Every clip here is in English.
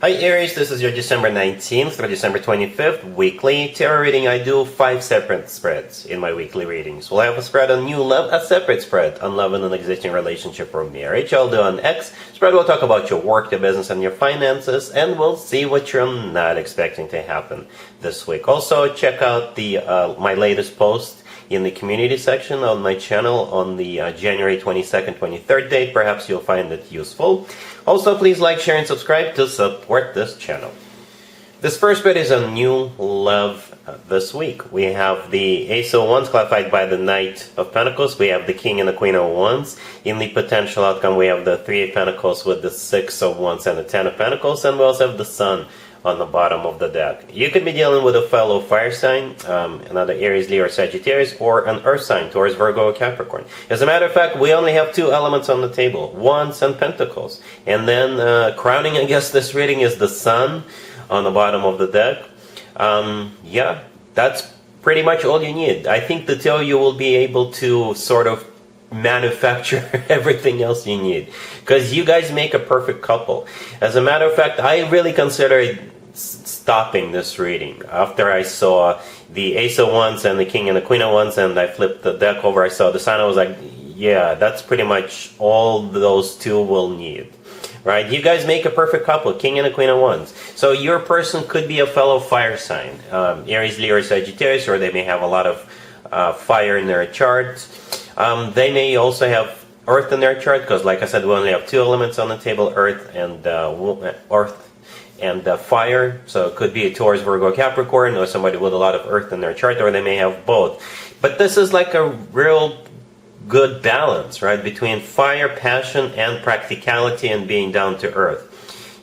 Hi Aries, this is your December 19th through December 25th weekly tarot reading. I do 5 separate spreads in my weekly readings. We'll have a spread on new love, a separate spread on love and an existing relationship or marriage. I'll do an X spread. We'll talk about your work, your business, and your finances, and we'll see what you're not expecting to happen this week. Also, check out the my latest post in the community section on my channel on the January 22nd, 23rd date. Perhaps you'll find it useful. Also, please like, share, and subscribe to support this channel. This first bit is a new love this week. We have the Ace of Wands clarified by the Knight of Pentacles. We have the King and the Queen of Wands. In the potential outcome, we have the Three of Pentacles with the Six of Wands and the Ten of Pentacles. And we also have the Sun on the bottom of the deck. You could be dealing with a fellow fire sign, another Aries, Leo, or Sagittarius, or an earth sign, Taurus, Virgo, or Capricorn. As a matter of fact, we only have 2 elements on the table, Wands and Pentacles. And then crowning, I guess, this reading is the Sun on the bottom of the deck. Yeah, that's pretty much all you need. I think the two of you will be able to sort of manufacture everything else you need, because you guys make a perfect couple. As a matter of fact, I really considered stopping this reading after I saw the Ace of Wands and the King and the Queen of Wands, and I flipped the deck over. I saw the Sun. I was like, yeah, that's pretty much all those two will need, right? You guys make a perfect couple, King and the Queen of Wands. So your person could be a fellow fire sign, Aries, Leo, or Sagittarius, or they may have a lot of fire in their charts. They may also have earth in their chart, because like I said, we only have 2 elements on the table, earth and fire. So it could be a Taurus, Virgo, Capricorn, or somebody with a lot of earth in their chart, or they may have both. But this is like a real good balance, right, between fire, passion, and practicality, and being down to earth.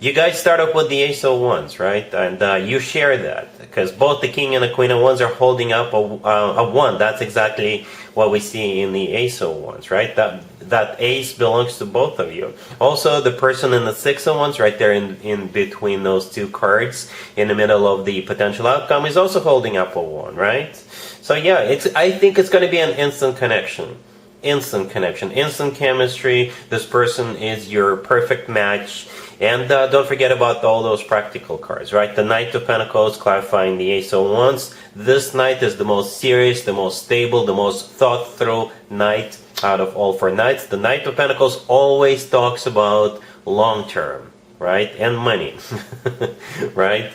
You guys start up with the Ace of Wands, right? And you share that, because both the King and the Queen of Wands are holding up a wand. That's exactly what we see in the Ace of Wands, right? That ace belongs to both of you. Also, the person in the Six of Wands, right there in between those 2 cards, in the middle of the potential outcome, is also holding up a wand, right? So yeah, I think it's going to be an instant connection. Instant connection, instant chemistry. This person is your perfect match. And don't forget about all those practical cards, right? The Knight of Pentacles clarifying the Ace of Wands. This Knight is the most serious, the most stable, the most thought-through Knight out of all 4 Knights. The Knight of Pentacles always talks about long-term, right? And money, right?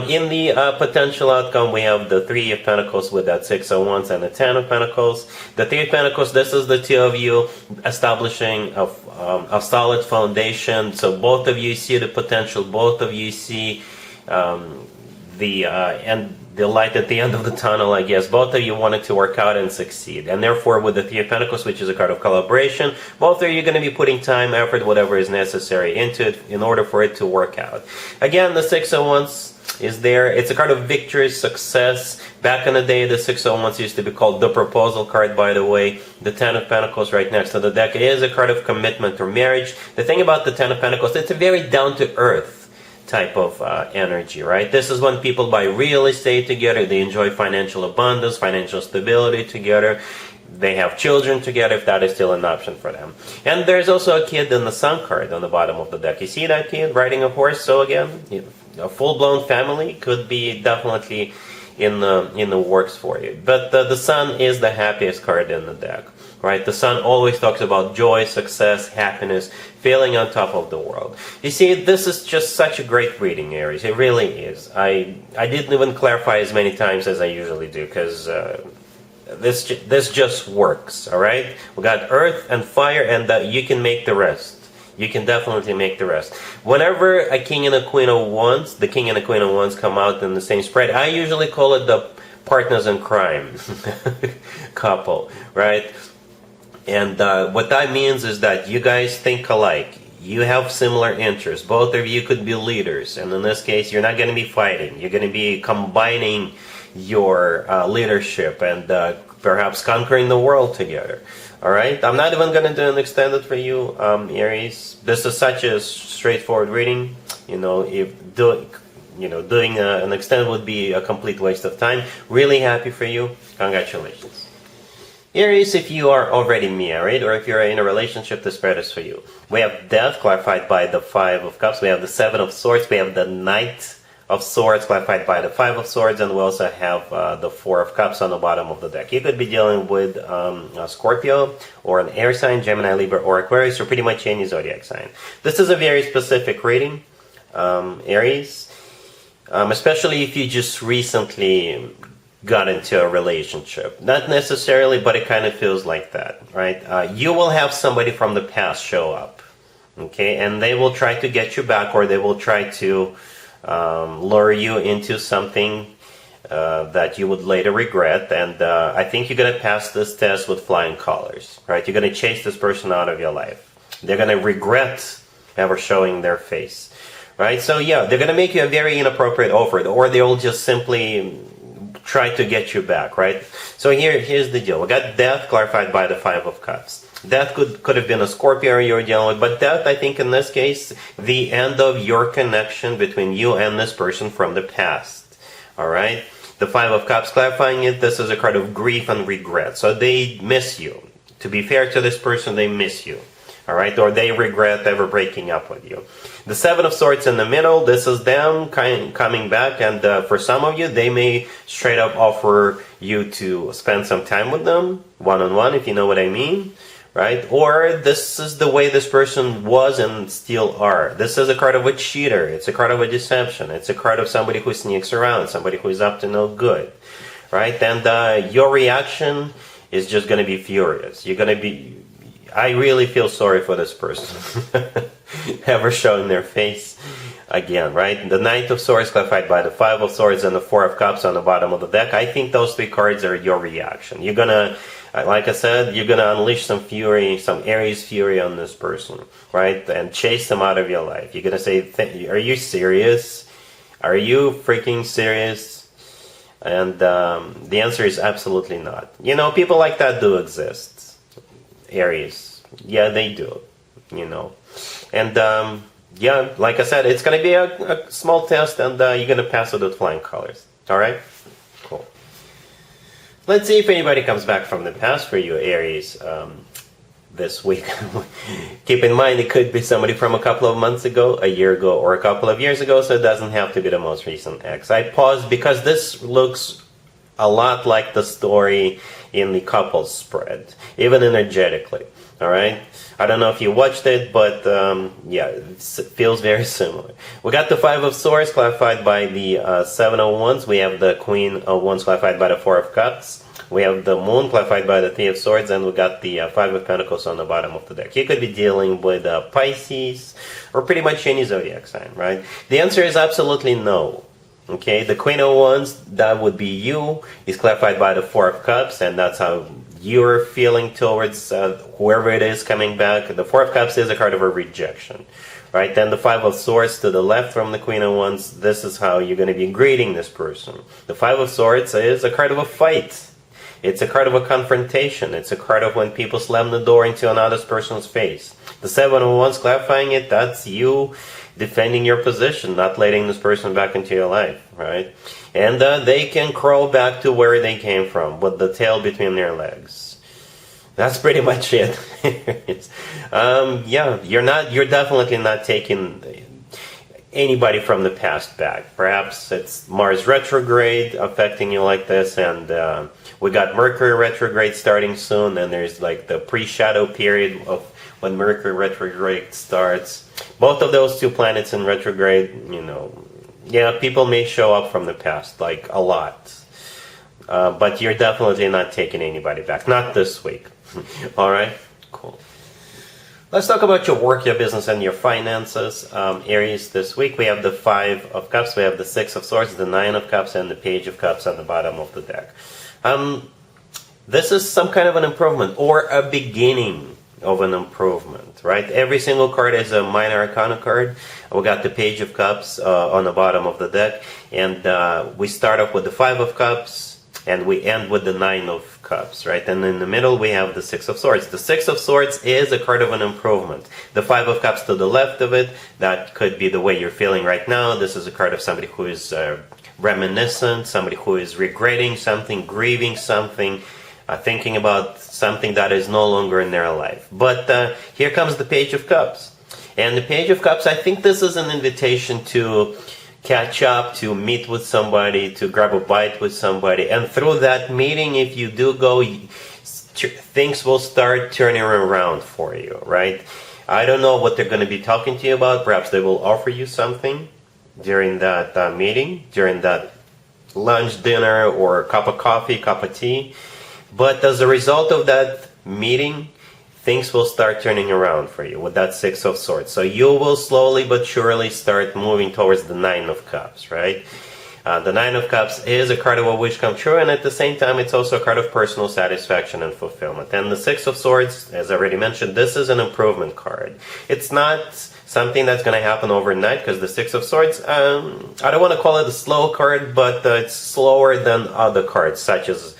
In the potential outcome, we have the Three of Pentacles with that Six of Wands and the Ten of Pentacles. The Three of Pentacles, this is the 2 of you establishing a solid foundation. So both of you see the potential, both of you see the light at the end of the tunnel, I guess. Both of you want it to work out and succeed. And therefore, with the Three of Pentacles, which is a card of collaboration, both of you are going to be putting time, effort, whatever is necessary into it in order for it to work out. Again, the Six of Wands is there. It's a card of victory, success. Back in the day, the Six of Wands used to be called the proposal card, by the way. The Ten of Pentacles right next to the deck is a card of commitment or marriage. The thing about the Ten of Pentacles, it's a very down-to-earth type of energy, right? This is when people buy real estate together. They enjoy financial abundance, financial stability together. They have children together, if that is still an option for them. And there's also a kid in the Sun card on the bottom of the deck. You see that kid riding a horse? So again, a full-blown family could be definitely in the works for you. But the Sun is the happiest card in the deck, right? The Sun always talks about joy, success, happiness, feeling on top of the world. You see, this is just such a great reading, Aries. It really is. I didn't even clarify as many times as I usually do, because this just works, all right? We got earth and fire, and you can make the rest. You can definitely make the rest. Whenever a King and a Queen of Wands, the King and the Queen of Wands come out in the same spread, I usually call it the partners in crime couple, right? And what that means is that you guys think alike. You have similar interests. Both of you could be leaders. And in this case, you're not going to be fighting. You're going to be combining your leadership and perhaps conquering the world together. All right? I'm not even going to do an extended for you, Aries. This is such a straightforward reading. Doing an extended would be a complete waste of time. Really happy for you. Congratulations. Aries, if you are already married or if you're in a relationship, this spread is for you. We have Death, clarified by the Five of Cups. We have the Seven of Swords. We have the Knight of Swords, clarified by the Five of Swords. And we also have the Four of Cups on the bottom of the deck. You could be dealing with a Scorpio or an air sign, Gemini, Libra, or Aquarius, or pretty much any zodiac sign. This is a very specific reading, Aries. Especially if you just recently got into a relationship. Not necessarily, but it kind of feels like that, right? You will have somebody from the past show up, okay? And they will try to get you back, or they will try to lure you into something that you would later regret. And I think you're going to pass this test with flying colors, right? You're going to chase this person out of your life. They're going to regret ever showing their face, right? So yeah, they're going to make you a very inappropriate offer, or they'll just simply try to get you back, right? So here's the deal. We got Death, clarified by the Five of Cups. Death could have been a Scorpio you're dealing with, but Death, I think in this case, the end of your connection between you and this person from the past. All right? The Five of Cups, clarifying it, this is a card of grief and regret. So they miss you. To be fair to this person, they miss you. All right? Or they regret ever breaking up with you. The Seven of Swords in the middle, this is them coming back, and for some of you, they may straight up offer you to spend some time with them, one-on-one, if you know what I mean, right? Or this is the way this person was and still are. This is a card of a cheater. It's a card of a deception. It's a card of somebody who sneaks around, somebody who is up to no good, right? And your reaction is just going to be furious. You're going to be... I really feel sorry for this person ever showing their face again, right? The Knight of Swords, clarified by the Five of Swords, and the Four of Cups on the bottom of the deck. I think those three cards are your reaction. You're gonna, like I said, you're gonna unleash some fury, some Aries fury on this person, right? And chase them out of your life. You're gonna say, are you serious? Are you freaking serious? And the answer is absolutely not. You know, people like that do exist. Aries, yeah, they do, you know. And yeah, like I said, it's going to be a small test, and you're going to pass it with flying colors. All right? Cool. Let's see if anybody comes back from the past for you, Aries, this week. Keep in mind, it could be somebody from a couple of months ago, a year ago, or a couple of years ago, so it doesn't have to be the most recent ex. I paused because this looks a lot like the story in the couples spread, even energetically. All right, I don't know if you watched it, but yeah, it feels very similar. We got the Five of Swords, clarified by the Seven of Wands. We have the Queen of Wands, clarified by the Four of Cups. We have the Moon, clarified by the Three of Swords, and we got the Five of Pentacles on the bottom of the deck. You could be dealing with Pisces, or pretty much any zodiac sign, right? The answer is absolutely no. Okay, the Queen of Wands, that would be you, is clarified by the Four of Cups, and that's how you're feeling towards whoever it is coming back. The Four of Cups is a card of a rejection, right? Then the Five of Swords to the left from the Queen of Wands, this is how you're going to be greeting this person. The Five of Swords is a card of a fight. It's a card of a confrontation. It's a card of when people slam the door into another person's face. The Seven of Wands, clarifying it, that's you defending your position, not letting this person back into your life, right? And they can crawl back to where they came from with the tail between their legs. That's pretty much it. Yeah, you're definitely not taking anybody from the past back. Perhaps it's Mars retrograde affecting you like this, and we got Mercury retrograde starting soon, and there's like the pre-shadow period of when Mercury retrograde starts. Both of those two planets in retrograde, you know, yeah, people may show up from the past, like a lot. But you're definitely not taking anybody back. Not this week. All right? Cool. Let's talk about your work, your business, and your finances. Aries, this week we have the Five of Cups, we have the Six of Swords, the Nine of Cups, and the Page of Cups on the bottom of the deck. This is some kind of an improvement, or a beginning of an improvement, right? Every single card is a minor arcana card. We got the Page of Cups on the bottom of the deck, and we start off with the Five of Cups, and we end with the Nine of Cups, right? And in the middle we have the Six of Swords. The Six of Swords is a card of an improvement. The Five of Cups to the left of it, that could be the way you're feeling right now. This is a card of somebody who is reminiscent, somebody who is regretting something, grieving something, thinking about something that is no longer in their life. But here comes the Page of Cups. And the Page of Cups, I think this is an invitation to catch up, to meet with somebody, to grab a bite with somebody. And through that meeting, if you do go, things will start turning around for you, right? I don't know what they're going to be talking to you about. Perhaps they will offer you something during that meeting, during that lunch, dinner, or cup of coffee, cup of tea. But as a result of that meeting, things will start turning around for you with that Six of Swords. So you will slowly but surely start moving towards the Nine of Cups, right? The Nine of Cups is a card of a wish come true, and at the same time, it's also a card of personal satisfaction and fulfillment. And the Six of Swords, as I already mentioned, this is an improvement card. It's not something that's going to happen overnight, because the Six of Swords, I don't want to call it a slow card, but it's slower than other cards, such as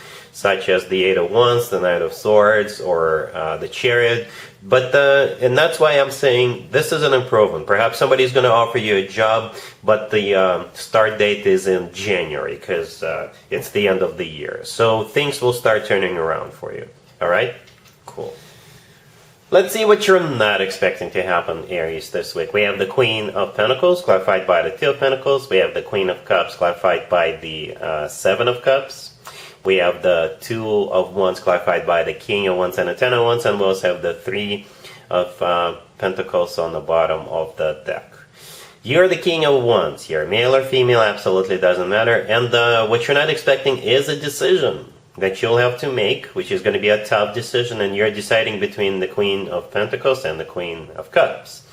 the Eight of Wands, the Knight of Swords, or the Chariot. But and that's why I'm saying this is an improvement. Perhaps somebody's going to offer you a job, but the start date is in January, because it's the end of the year. So things will start turning around for you. All right? Cool. Let's see what you're not expecting to happen, Aries, this week. We have the Queen of Pentacles, clarified by the Two of Pentacles. We have the Queen of Cups, clarified by the Seven of Cups. We have the Two of Wands, clarified by the King of Wands and the Ten of Wands, and we also have the Three of Pentacles on the bottom of the deck. You're the King of Wands here. Male or female, absolutely doesn't matter. And what you're not expecting is a decision that you'll have to make, which is going to be a tough decision, and you're deciding between the Queen of Pentacles and the Queen of Cups.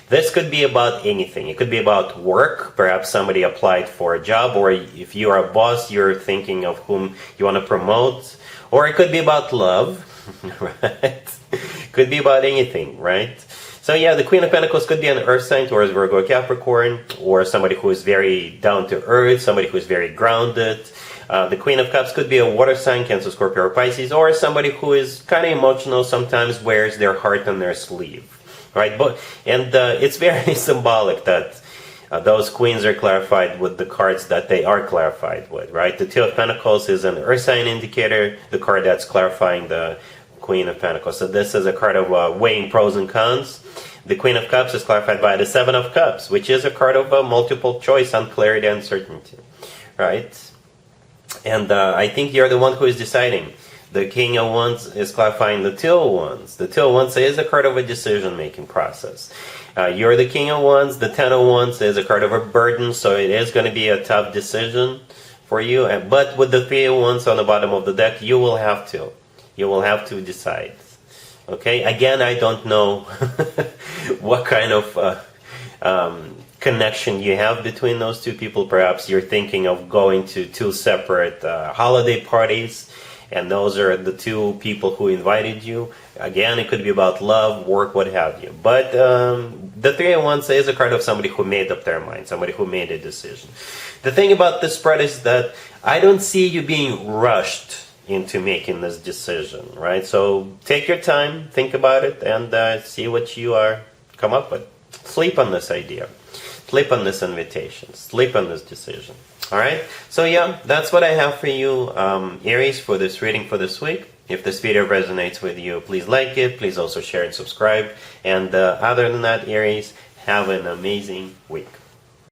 This could be about anything. It could be about work. Perhaps somebody applied for a job, or if you are a boss, you're thinking of whom you want to promote. Or it could be about love, right? Could be about anything, right? So yeah, the Queen of Pentacles could be an earth sign, Taurus, Virgo, Capricorn, or somebody who is very down to earth, somebody who is very grounded. The Queen of Cups could be a water sign, Cancer, Scorpio, or Pisces, or somebody who is kind of emotional, sometimes wears their heart on their sleeve. Right, it's very symbolic that those queens are clarified with the cards that they are clarified with, right? The Two of Pentacles is an earth sign indicator, the card that's clarifying the Queen of Pentacles. So this is a card of weighing pros and cons. The Queen of Cups is clarified by the Seven of Cups, which is a card of multiple choice, unclarity, uncertainty, right? And I think you're the one who is deciding. The King of Wands is clarifying the Two of Wands. The Two of Wands is a card of a decision-making process. You're the King of Wands. The Ten of Wands is a card of a burden, so it is going to be a tough decision for you. But with the Three of Wands on the bottom of the deck, you will have to. You will have to decide. Okay? Again, I don't know what kind of connection you have between those two people. Perhaps you're thinking of going to two separate holiday parties, and those are the two people who invited you. Again, it could be about love, work, what have you. But the Three of Wands is a card of somebody who made up their mind, somebody who made a decision. The thing about this spread is that I don't see you being rushed into making this decision, right? So take your time, think about it, and see what you come up with. Sleep on this idea. Sleep on this invitation. Sleep on this decision. Alright, so yeah, that's what I have for you, Aries, for this reading for this week. If this video resonates with you, please like it. Please also share and subscribe. And other than that, Aries, have an amazing week.